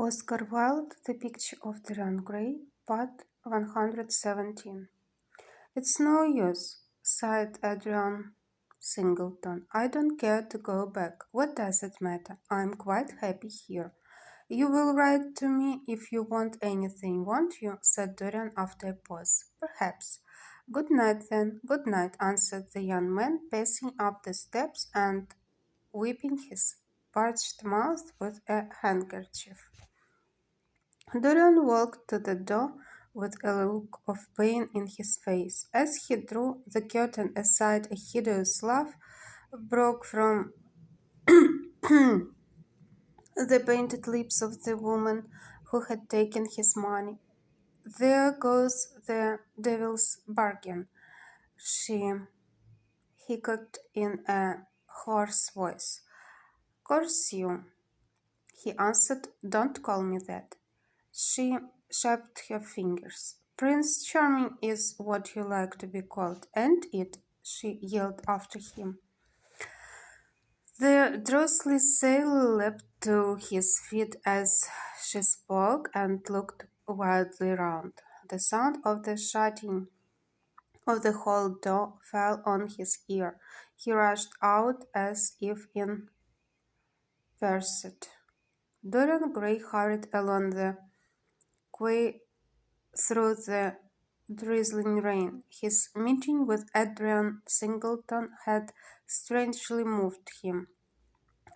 Oscar Wilde, The Picture of Dorian Gray, Part 117. "It's no use," sighed Adrian Singleton. "I don't care to go back. What does it matter? I'm quite happy here." "You will write to me if you want anything, won't you?" said Dorian after a pause. "Perhaps." "Good night, then." "Good night," answered the young man, pacing up the steps and wiping his parched mouth with a handkerchief. Dorian walked to the door with a look of pain in his face. As he drew the curtain aside, a hideous laugh broke from the painted lips of the woman who had taken his money. "There goes the devil's bargain," she hiccoughed in a hoarse voice. "Curse you," he answered. "Don't call me that." She snapped her fingers. "Prince Charming is what you like to be called, ain't it?" she yelled after him. The drowsy sailor leapt to his feet as she spoke and looked wildly round. The sound of the shutting of the hall door fell on his ear. He rushed out as if in pursuit. Dorian Gray hurried along the quay through the drizzling rain. His meeting with Adrian Singleton had strangely moved him,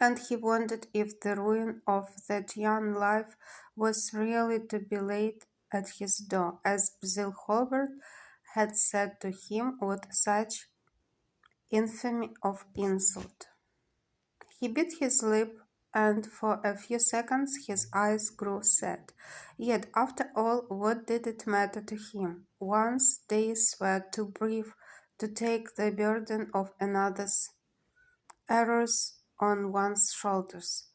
and he wondered if the ruin of that young life was really to be laid at his door, as Basil Hallward had said to him with such infamy of insult. He bit his lip, and for a few seconds his eyes grew sad. Yet, after all, what did it matter to him? One's days were too brief to take the burden of another's errors on one's shoulders.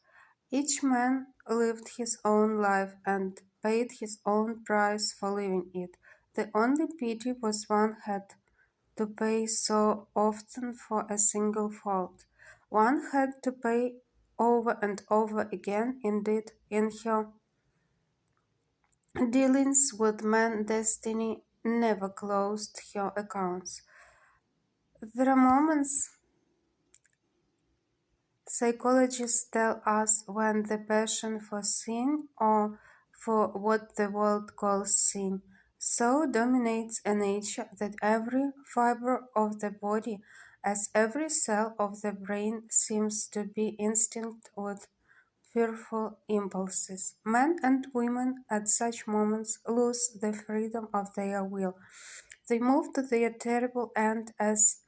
Each man lived his own life and paid his own price for living it. The only pity was one had to pay so often for a single fault. One had to pay over and over again. Indeed, in her dealings with men, destiny never closed her accounts. There are moments, psychologists tell us, when the passion for sin, or for what the world calls sin, so dominates a nature that every fiber of the body, as every cell of the brain, seems to be instinct with fearful impulses. Men and women at such moments lose the freedom of their will. They move to their terrible end as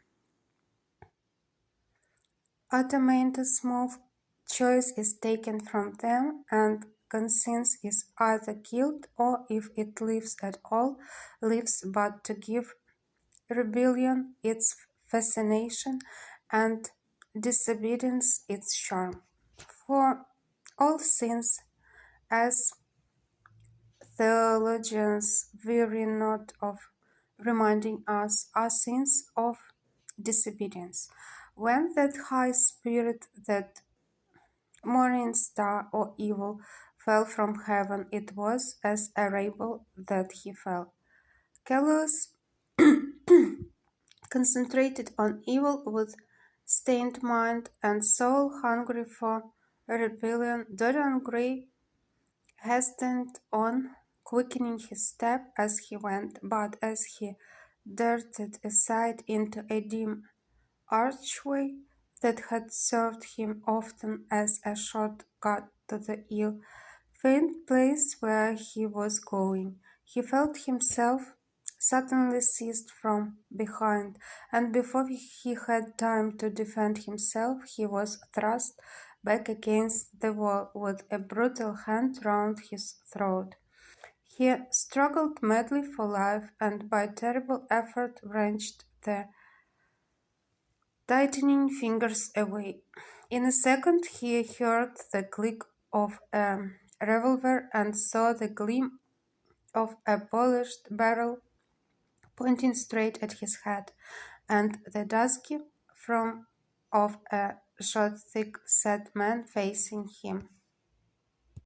automatons move. Choice is taken from them, and conscience is either killed, or, if it lives at all, lives but to give rebellion its fascination and disobedience its charm. For all sins, as theologians weary not of reminding us, are sins of disobedience. When that high spirit, that morning star or evil, fell from heaven, it was as a rebel that he fell. Callous, concentrated on evil, with stained mind and soul hungry for rebellion, Dorian Gray hastened on, quickening his step as he went, but as he darted aside into a dim archway that had served him often as a short-cut to the ill-famed place where he was going, he felt himself suddenly seized from behind, and before he had time to defend himself, he was thrust back against the wall with a brutal hand round his throat. He struggled madly for life, and by terrible effort wrenched the tightening fingers away. In a second he heard the click of a revolver and saw the gleam of a polished barrel pointing straight at his head, and the dusky form of a short, thick-set man facing him.